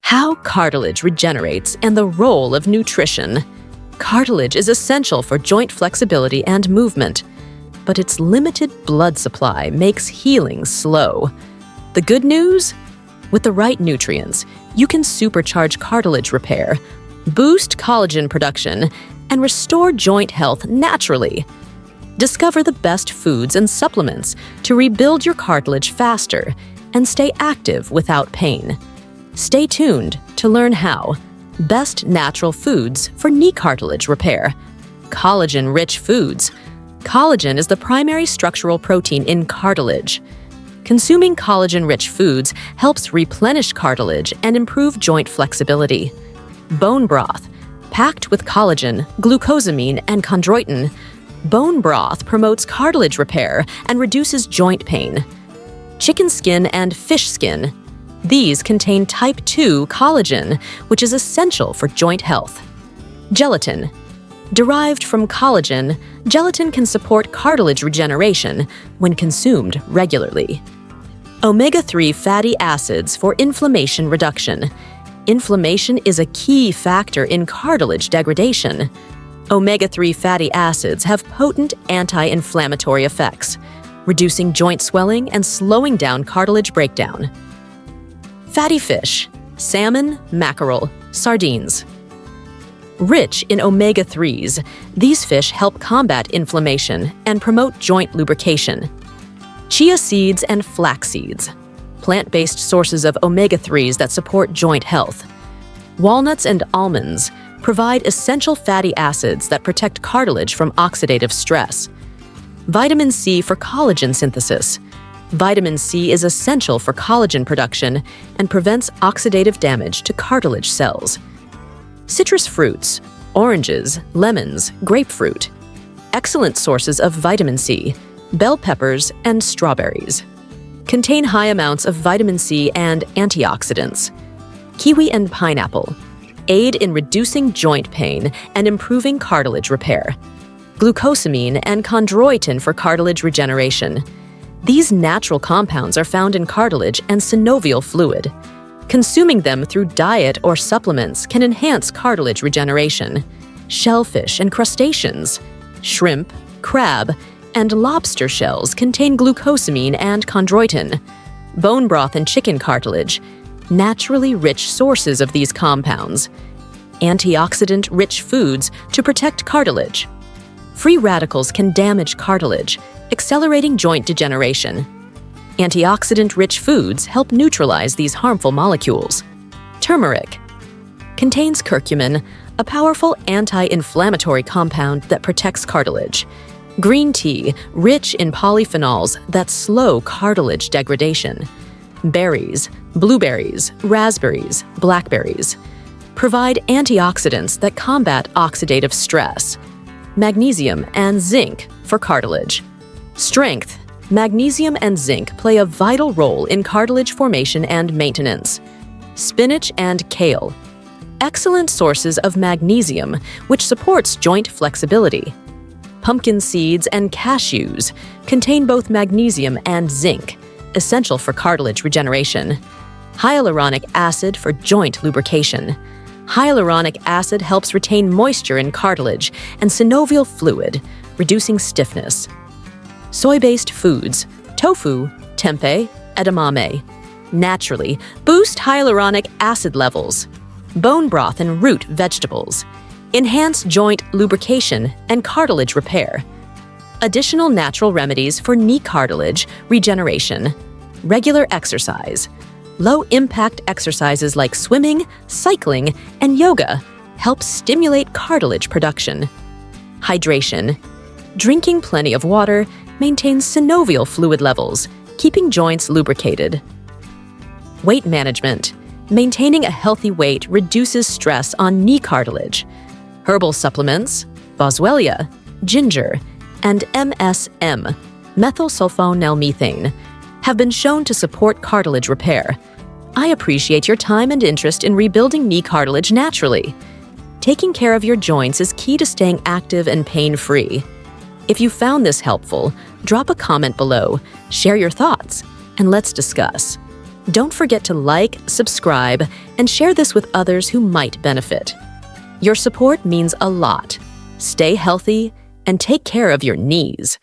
How cartilage regenerates and the role of nutrition. Cartilage is essential for joint flexibility and movement, but its limited blood supply makes healing slow. The good news? With the right nutrients, you can supercharge cartilage repair, boost collagen production, and restore joint health naturally. Discover the best foods and supplements to rebuild your cartilage faster and stay active without pain. Stay tuned to learn how. Best natural foods for knee cartilage repair. Collagen-rich foods. Collagen is the primary structural protein in cartilage. Consuming collagen-rich foods helps replenish cartilage and improve joint flexibility. Bone broth. Packed with collagen, glucosamine, and chondroitin, bone broth promotes cartilage repair and reduces joint pain. Chicken skin and fish skin. These contain type 2 collagen, which is essential for joint health. Gelatin. Derived from collagen, gelatin can support cartilage regeneration when consumed regularly. Omega-3 fatty acids for inflammation reduction. Inflammation is a key factor in cartilage degradation. Omega-3 fatty acids have potent anti-inflammatory effects, reducing joint swelling and slowing down cartilage breakdown. Fatty fish, salmon, mackerel, sardines. Rich in omega-3s, these fish help combat inflammation and promote joint lubrication. Chia seeds and flax seeds, plant-based sources of omega-3s that support joint health. Walnuts and almonds provide essential fatty acids that protect cartilage from oxidative stress. Vitamin C for collagen synthesis. Vitamin C is essential for collagen production and prevents oxidative damage to cartilage cells. Citrus fruits, oranges, lemons, grapefruit. Excellent sources of vitamin C, bell peppers, and strawberries. Contain high amounts of vitamin C and antioxidants. Kiwi and pineapple aid in reducing joint pain and improving cartilage repair. Glucosamine and chondroitin for cartilage regeneration. These natural compounds are found in cartilage and synovial fluid. Consuming them through diet or supplements can enhance cartilage regeneration. Shellfish and crustaceans, shrimp, crab, and lobster shells contain glucosamine and chondroitin. Bone broth and chicken cartilage, naturally rich sources of these compounds. Antioxidant-rich foods to protect cartilage. Free radicals can damage cartilage, accelerating joint degeneration. Antioxidant-rich foods help neutralize these harmful molecules. Turmeric contains curcumin, a powerful anti-inflammatory compound that protects cartilage. Green tea, rich in polyphenols that slow cartilage degradation. Berries, blueberries, raspberries, blackberries provide antioxidants that combat oxidative stress. Magnesium and zinc for cartilage. Strength. Magnesium and zinc play a vital role in cartilage formation and maintenance. Spinach and kale. Excellent sources of magnesium, which supports joint flexibility. Pumpkin seeds and cashews contain both magnesium and zinc, essential for cartilage regeneration. Hyaluronic acid for joint lubrication. Hyaluronic acid helps retain moisture in cartilage and synovial fluid, reducing stiffness. Soy-based foods, tofu, tempeh, edamame, naturally boost hyaluronic acid levels. Bone broth and root vegetables enhance joint lubrication and cartilage repair. Additional natural remedies for knee cartilage regeneration. Regular exercise. Low-impact exercises like swimming, cycling, and yoga help stimulate cartilage production. Hydration. Drinking plenty of water maintains synovial fluid levels, keeping joints lubricated. Weight management. Maintaining a healthy weight reduces stress on knee cartilage. Herbal supplements, boswellia, ginger, and MSM, methylsulfonylmethane, have been shown to support cartilage repair. I appreciate your time and interest in rebuilding knee cartilage naturally. Taking care of your joints is key to staying active and pain-free. If you found this helpful, drop a comment below, share your thoughts, and let's discuss. Don't forget to like, subscribe, and share this with others who might benefit. Your support means a lot. Stay healthy and take care of your knees.